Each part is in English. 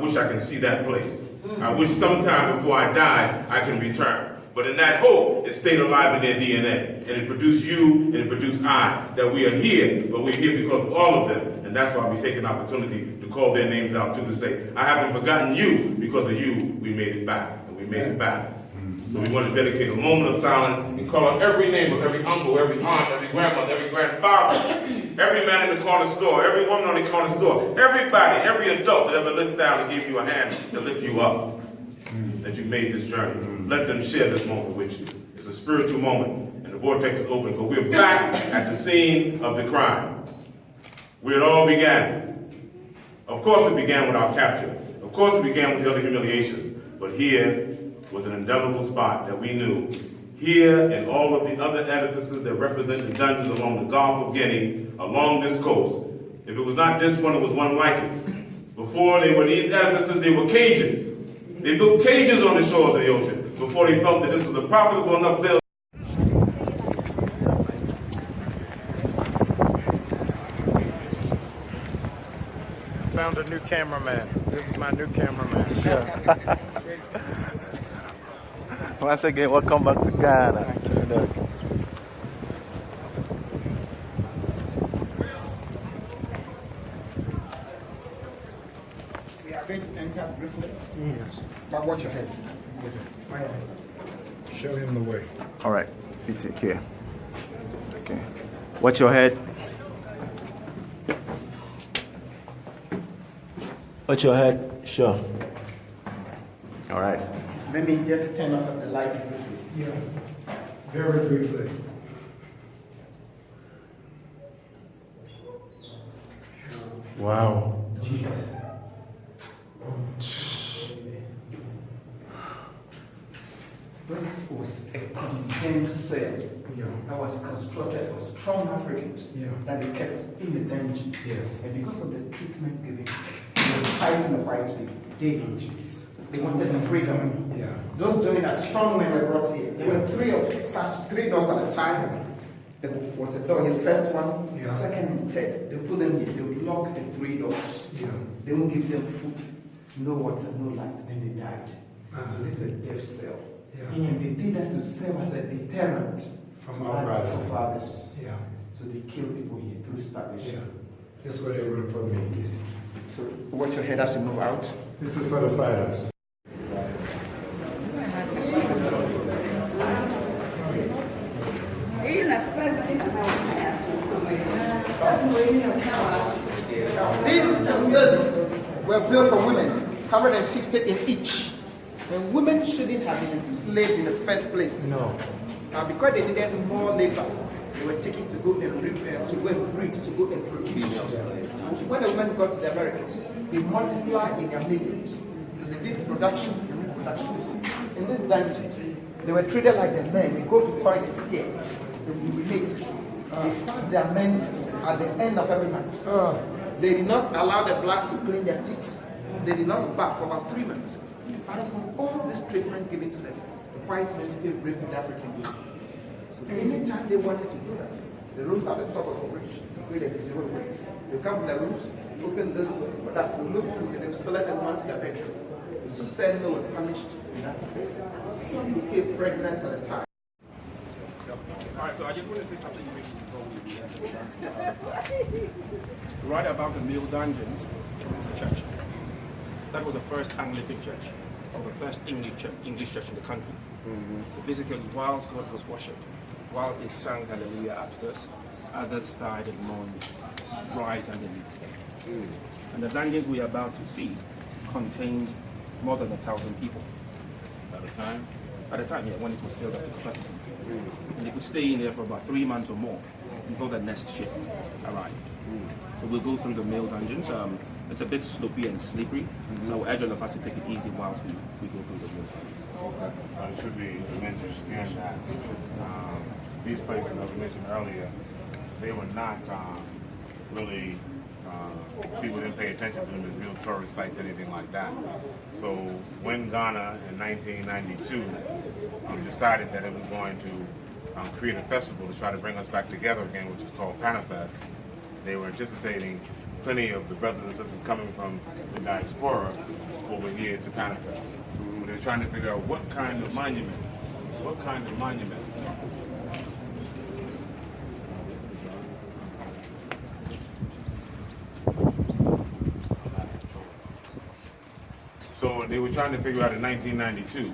wish I can see that place. I wish sometime before I die, I can return. But in that hope, it stayed alive in their DNA. And it produced you, and it produced I, that we are here, but we're here because of all of them. And that's why we take an opportunity to call their names out too, to say, I haven't forgotten you. Because of you, we made it back, and we made it back. So we want to dedicate a moment of silence and call out every name of every uncle, every aunt, every grandmother, every grandfather, every man in the corner store, every woman on the corner store, everybody, every adult that ever looked down and gave you a hand to lift you up, that you made this journey. Let them share this moment with you. It's a spiritual moment, and the vortex is open, but we're back at the scene of the crime, where it all began. Of course it began with our capture. Of course it began with the other humiliations, but here was an indelible spot that we knew. Here and all of the other edifices that represent the dungeons along the Gulf of Guinea, along this coast. If it was not this one, it was one like it. Before they were these edifices, they were cages. They built cages on the shores of the ocean before they felt that this was a profitable enough build. I found a new cameraman. This is my new cameraman. Sure. Once again, welcome back to Ghana. We are going to enter briefly. Yes. But watch your head. Show him the way. All right, you take care. Okay. Watch your head. Watch your head. Sure. All right. Let me just turn off the light briefly. Yeah. Very briefly. Wow. This was a condemned cell that was constructed for strong Africans that they kept in the dungeons. Yes. And because of the treatment given, they were fighting the white people day in, day out. They wanted freedom. Yeah. Those doing that, strong men were brought here. There were three doors at a time. There was a door, the first one, the second and third. They put them here, they would lock the three doors. Yeah. They won't give them food, no water, no light, then they died. So this is a death cell. Yeah. And they did that to serve as a deterrent From to others. of others. Yeah. So they kill people here through starvation. Yeah. This is where they would have put me. So watch your head as you move out. This is for the fighters. These and this were built for women, 150 in each. And women shouldn't have been enslaved in the first place. No. Because they needed more labor, they were taken to go and breed, to go and produce. So when the women got to the Americans, they multiplied in their millions. So they did production and reproduction. In this dungeon, they were treated like the men. They go to toilets here, they urinate. They pass their menses at the end of every month. They did not allow the blacks to clean their teeth. They did not bath for about 3 months. Out of all this treatment given to them, the white men still raped the African women. So anytime they wanted to do that, the rooms at the top of the bridge, where there is zero weight, they come from the rooms, open this way, but that's to look through, and they select them to their bedroom. The suicide were punished, and that's it. Some became pregnant at a time. Alright, so I just want to say something before we right about the male dungeons in the church. That was the first Anglican church, or the first English church in the country. So basically, whilst God was worshipped, whilst they sang hallelujah upstairs, others died and mourned right underneath. And the dungeons we are about to see contained more than 1,000 people. At the time? At the time, yeah, when it was filled up to capacity. And they could stay in there for about 3 months or more before the next ship arrived. So we'll go through the male dungeons. It's a bit slopey and slippery, so I will urge all of us to take it easy whilst we go through the male dungeons. It should be mentioned that these places that we mentioned earlier, they were not really, people didn't pay attention to them as real tourist sites, anything like that. So when Ghana in 1992 decided that it was going to create a festival to try to bring us back together again, which is called Panafest, they were anticipating plenty of the brothers and sisters coming from the diaspora over here to Panifest. They're trying to figure out what kind of monument. What kind of monument? So they were trying to figure out in 1992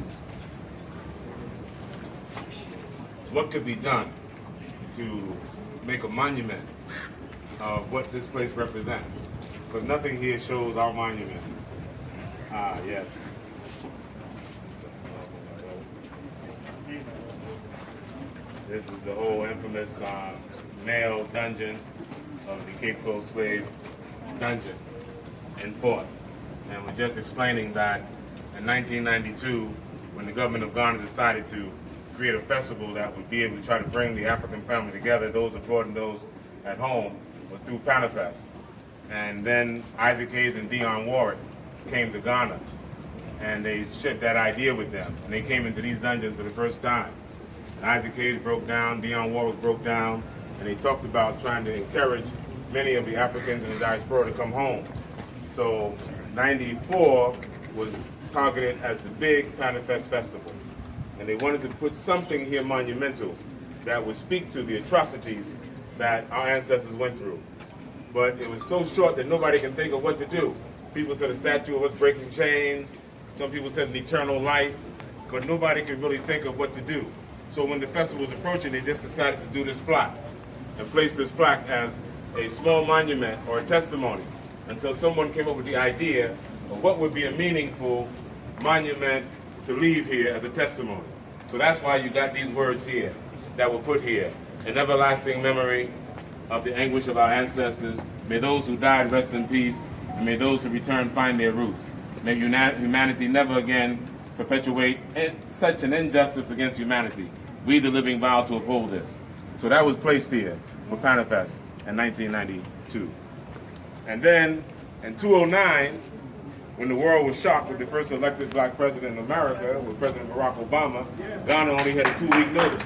what could be done to make a monument of what this place represents. Because nothing here shows our monument. Ah, yes. This is the whole infamous nail dungeon of the Cape Coast slave dungeon in Fort. And we're just explaining that in 1992, when the government of Ghana decided to create a festival that would be able to try to bring the African family together, those abroad and those at home, was through Panifest. And then Isaac Hayes and Dionne Warwick came to Ghana, and they shared that idea with them. And they came into these dungeons for the first time. And Isaac Hayes broke down, Dionne Warwick broke down, and they talked about trying to encourage many of the Africans in the diaspora to come home. So 94 was targeted as the big Panifest Festival. And they wanted to put something here monumental that would speak to the atrocities that our ancestors went through. But it was so short that nobody can think of what to do. People said a statue of us breaking chains. Some people said an eternal life. But nobody could really think of what to do. So when the festival was approaching, they just decided to do this plaque and place this plaque as a small monument or a testimony until someone came up with the idea of what would be a meaningful monument to leave here as a testimony. So that's why you got these words here that were put here. An everlasting memory of the anguish of our ancestors. May those who died rest in peace, and may those who return find their roots. May humanity never again perpetuate such an injustice against humanity. We the living vow to uphold this. So that was placed here for Panifest in 1992. And then in 2009, when the world was shocked with the first elected black president in America, with President Barack Obama, Ghana only had a 2-week notice.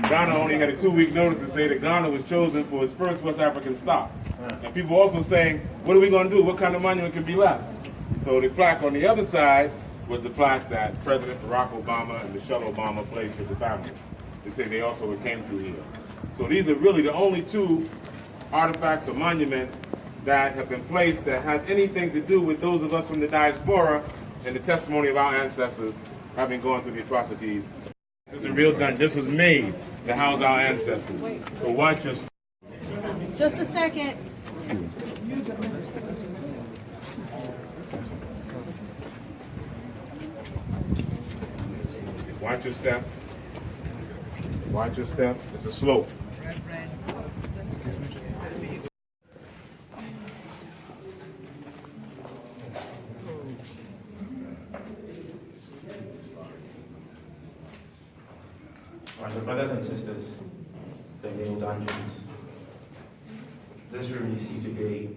Ghana only had a 2-week notice to say that Ghana was chosen for its first West African stop. And people also saying, what are we going to do? What kind of monument can be left? So the plaque on the other side was the plaque that President Barack Obama and Michelle Obama placed with the family. They say they also came through here. So these are really the only two artifacts or monuments that have been placed that has anything to do with those of us from the diaspora and the testimony of our ancestors having gone through the atrocities. This is a real dungeon. This was made to house our ancestors. So watch your... Just a second. Watch your step. Watch your step. It's a slope. My brothers and sisters, the male dungeons. This room you see today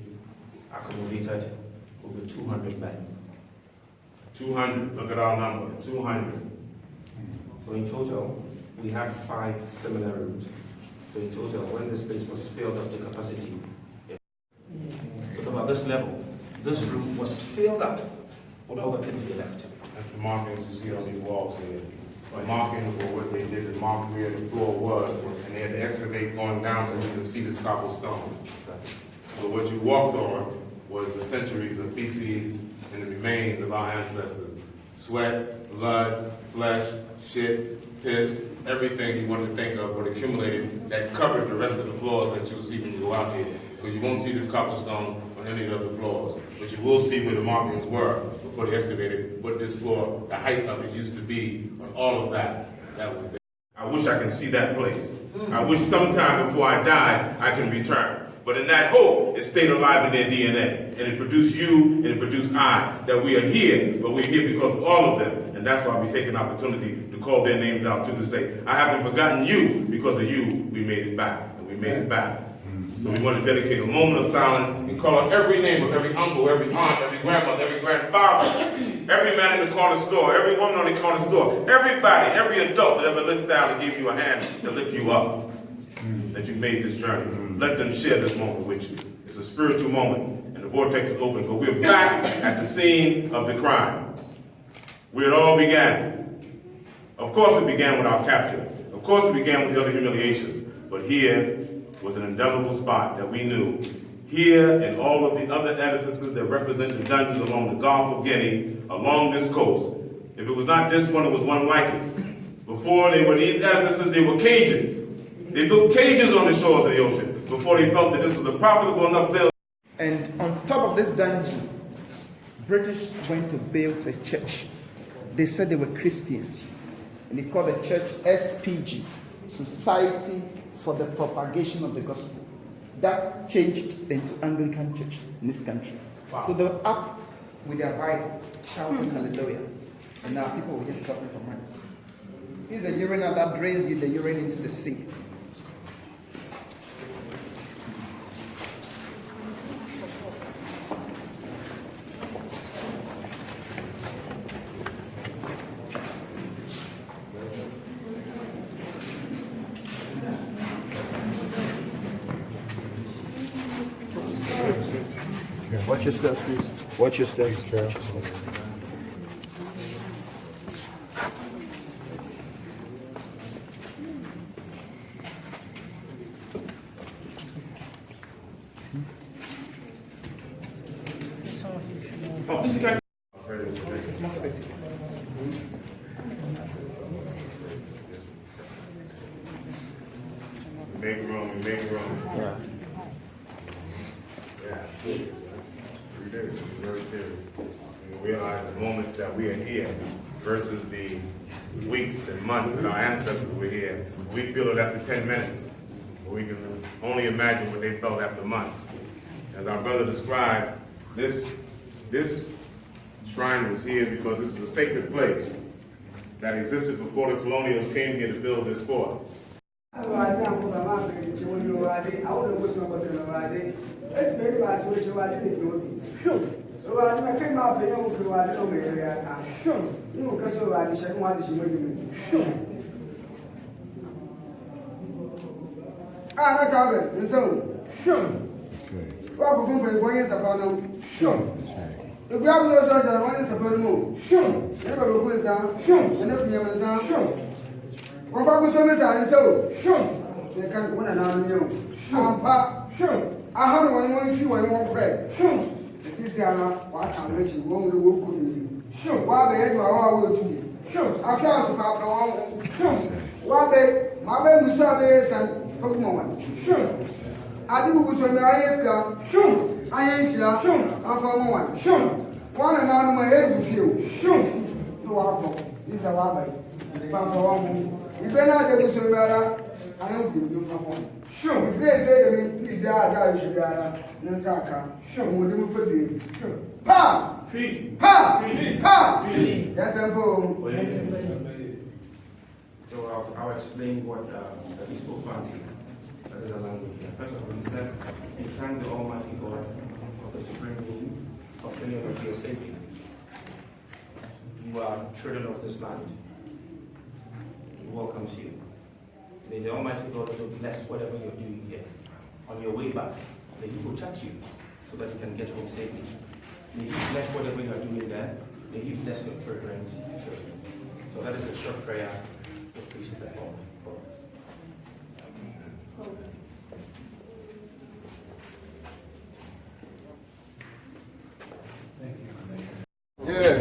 accommodated over 200 men. 200. Look at our number. 200. So in total, we had 5 similar rooms. So in total, when this place was filled up to capacity, so about this level, this room was filled up with all the things they left. That's the markings you see on these walls here. The markings were what they did to mark where the floor was, and they had to excavate going down so you could see the cobblestone. So what you walked on was the centuries of feces and the remains of our ancestors. Sweat, blood, flesh, shit, piss, everything you want to think of was accumulated that covered the rest of the floors that you'll see when you go out here. Because you won't see this cobblestone on any of the other floors. But you will see where the markings were before they excavated what this floor, the height of it used to be, on all of that was there. I wish I could see that place. I wish sometime before I die, I can return. But in that hope, it stayed alive in their DNA. And it produced you, and it produced I, that we are here, but we're here because of all of them. And that's why we take an opportunity to call their names out too, to say, I haven't forgotten you. Because of you, we made it back, and we made it back. So we want to dedicate a moment of silence and call out every name of every uncle, every aunt, every grandmother, every grandfather, every man in the corner store, every woman on the corner store, everybody, every adult that ever looked down and gave you a hand to lift you up, that you made this journey. Let them share this moment with you. It's a spiritual moment, and the vortex is open, but we're back at the scene of the crime, where it all began. Of course it began with our capture. Of course it began with the other humiliations, but here was an indelible spot that we knew. Here and all of the other edifices that represent the dungeons along the Gulf of Guinea, along this coast. If it was not this one, it was one like it. Before they were these edifices, they were cages. They built cages on the shores of the ocean before they felt that this was a profitable enough build. And on top of this dungeon, British went to build a church. They said they were Christians. And they called the church SPG, Society for the Propagation of the Gospel. That changed into Anglican Church in this country. Wow. So they were up with their Bible, shouting hallelujah. And now people were just suffering from money. Here's a urinal that drains the urine into the sea. Watch your steps, please. Watch your steps. Watch your steps. Oh, this is kind It's more specific. Make room, make room. Yeah. Yeah. We do. It's very serious. And we realize the moments that we are here versus the weeks and months that our ancestors were here. We feel it after 10 minutes. But we can only imagine what they felt after months. As our brother described, this shrine was here because this was a sacred place that existed before the colonials came here to build this fort. If we have no such as one is a move, sure. Never look with some, sure. And if you have some, sure. One focus on this and so, sure. They can't win another new, sure. Sure. I have one few and one bread, sure. The Siciana was how much you won't do good in you, sure. While they had your own to you, sure. I felt about the one, sure. While they, my baby saw this and Pokemon, sure. I do go to my eyes, sure. I ain't sure. Sure. I'm for one. Sure. One and out of my head with you. Sure. No apple. This is a rabbi. Papa one. If you're not able to better, I don't give you from one. Sure. If they say to me, please die, you should die. No saka. Sure. We'll do for you. Sure. Pa! Free. Pa! Free. Pa! Free. Yes, I'm home. So I'll explain what we spoke about here. That is a language. First of all, he said, in thank the Almighty God of the supreme being of any of your safety. You are children of this land. He welcomes you. May the Almighty God also bless whatever you're doing here. On your way back, may He protect you so that you can get home safely. May He bless whatever you are doing there. May He bless your children's children. So that is a short prayer the priest performed for us. Yeah.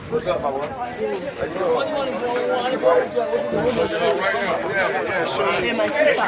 What's up, my boy? How you doing? My sister.